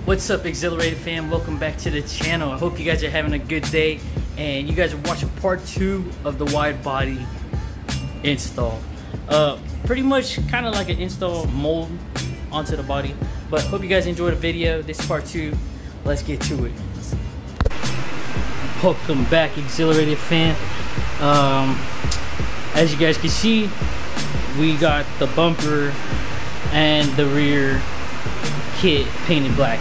What's up, Xillerated fam? Welcome back to the channel. I hope you guys are having a good day and you guys are watching part 2 of the wide body install. Pretty much kind of like an install mold onto the body, but hope you guys enjoyed the video. This is part 2. Let's get to it. Welcome back, Xillerated fam. As you guys can see, we got the bumper and the rear kit painted black.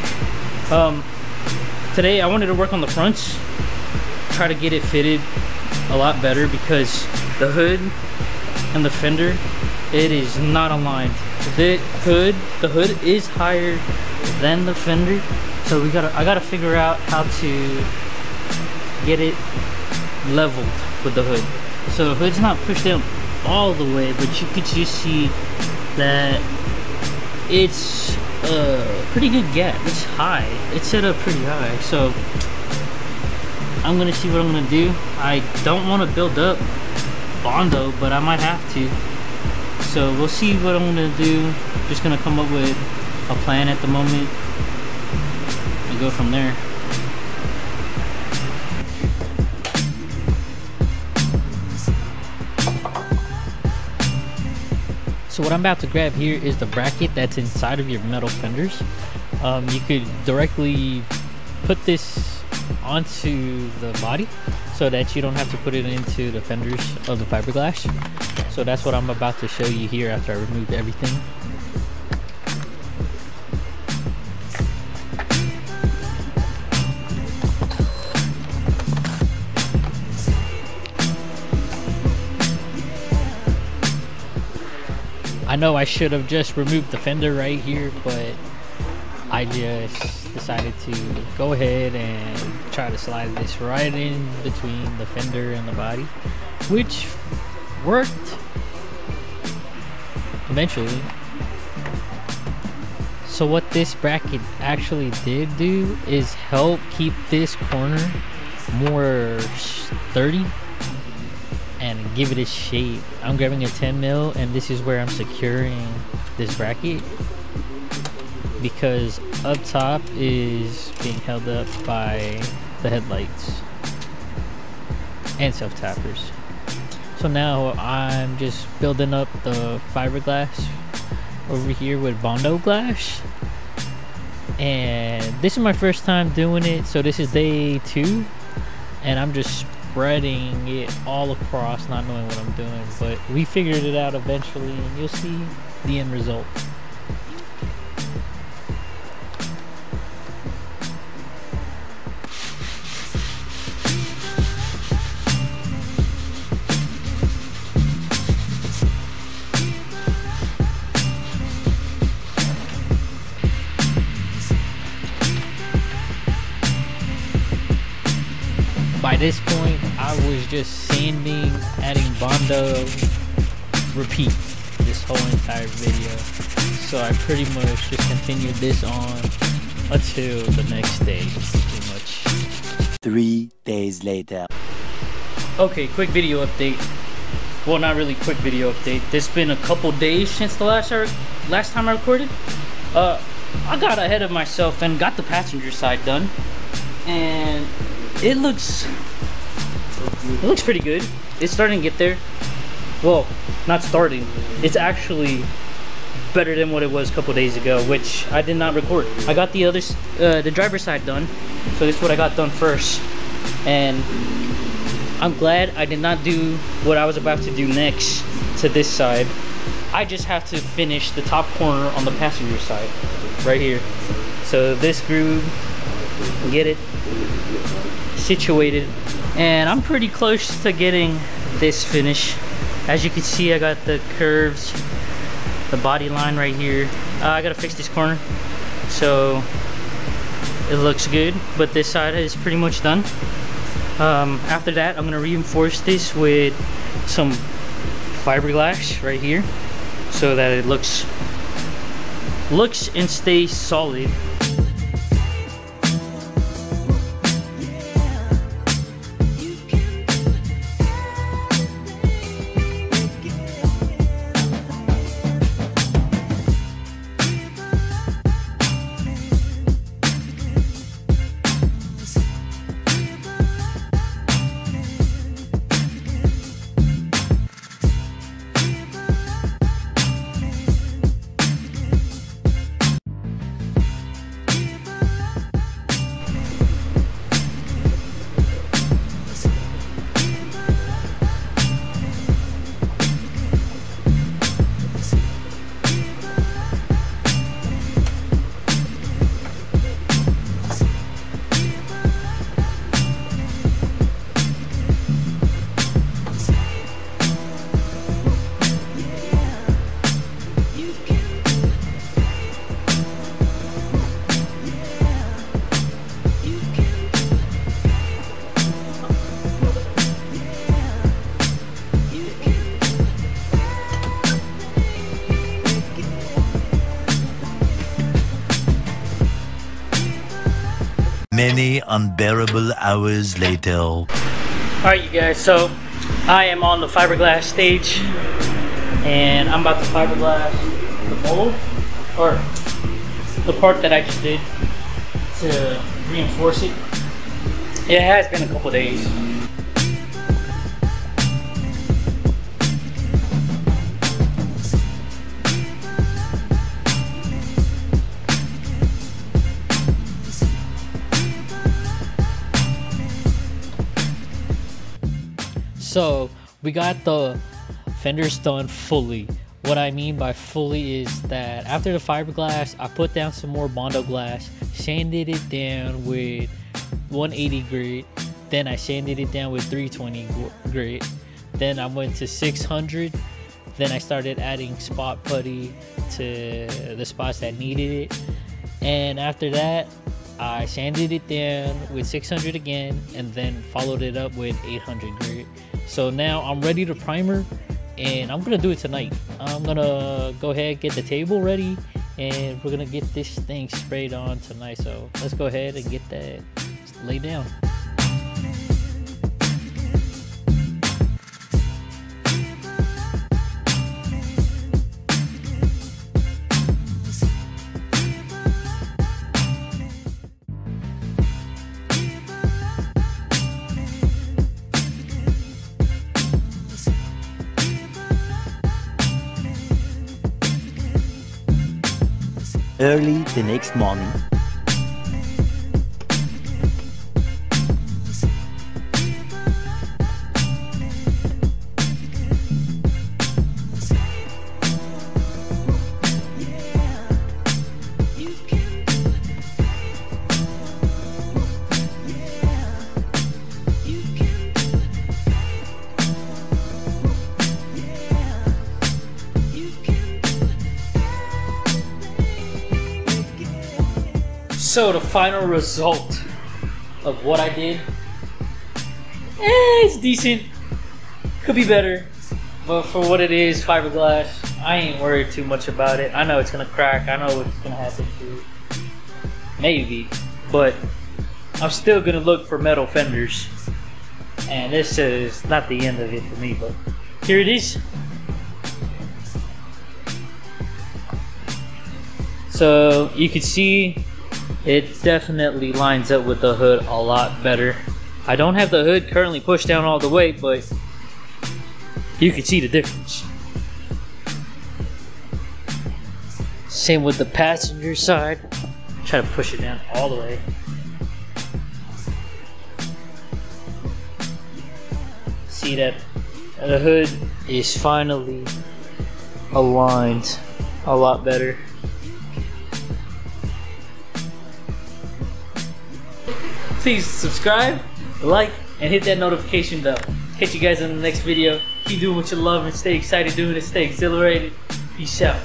Today I wanted to work on the fronts, try to get it fitted a lot better because the hood and the fender, it is not aligned. The hood is higher than the fender, so I gotta figure out how to get it leveled with the hood. So the hood's not pushed down all the way, but you could just see that it's a pretty good gap. It's high. It's set up pretty high. So I'm gonna see what I'm gonna do. I don't want to build up Bondo, but I might have to. So we'll see what I'm gonna do. Just gonna come up with a plan at the moment and go from there. So what I'm about to grab here is the bracket that's inside of your metal fenders. You could directly put this onto the body so that you don't have to put it into the fenders of the fiberglass. So that's what I'm about to show you here after I removed everything. I know I should have just removed the fender right here, but I just decided to go ahead and try to slide this right in between the fender and the body, which worked eventually. So what this bracket actually did do is help keep this corner more sturdy and give it a shape. I'm grabbing a 10 mil and this is where I'm securing this bracket because up top is being held up by the headlights and self tappers. So now I'm just building up the fiberglass over here with Bondo glass, and this is my first time doing it, so this is day 2 and I'm just spreading it all across, not knowing what I'm doing, but we figured it out eventually and you'll see the end result. By this point, I was just sanding, adding Bondo, repeat this whole entire video. So I pretty much just continued this on until the next day, pretty much. 3 days later. Okay, quick video update. Well, not really quick video update. It's been a couple days since the last time I recorded. I got ahead of myself and got the passenger side done, and it looks pretty good. It's starting to get there. Well, not starting. It's actually better than what it was a couple days ago, which I did not record. I got the driver's side done, so this is what I got done first. And I'm glad I did not do what I was about to do next to this side. I just have to finish the top corner on the passenger side, right here. So this groove, get it situated, and I'm pretty close to getting this finish. As you can see, I got the curves, the body line right here. I gotta fix this corner so it looks good, but this side is pretty much done. After that, I'm gonna reinforce this with some fiberglass right here so that it looks and stays solid. Many unbearable hours later. Alright, you guys, so I am on the fiberglass stage and I'm about to fiberglass the mold, or the part that I just did, to reinforce it. It has been a couple days. So we got the fenders done fully. What I mean by fully is that after the fiberglass, I put down some more Bondo glass, sanded it down with 180 grit, then I sanded it down with 320 grit, then I went to 600, then I started adding spot putty to the spots that needed it, and after that I sanded it down with 600 again, and then followed it up with 800 grit. So now I'm ready to primer, and I'm gonna do it tonight. I'm gonna go ahead, get the table ready, and we're gonna get this thing sprayed on tonight. So let's go ahead and get that laid down. Early the next morning. So the final result of what I did, it's decent. Could be better, but for what it is, fiberglass, I ain't worried too much about it. I know it's gonna crack. I know what's gonna happen to it. Maybe, but I'm still gonna look for metal fenders. And this is not the end of it for me, but here it is. So you can see it definitely lines up with the hood a lot better. I don't have the hood currently pushed down all the way, but you can see the difference. Same with the passenger side. Try to push it down all the way. See that the hood is finally aligned a lot better. Please subscribe, like, and hit that notification bell. Catch you guys in the next video. Keep doing what you love and stay excited doing it. Stay exhilarated. Peace out.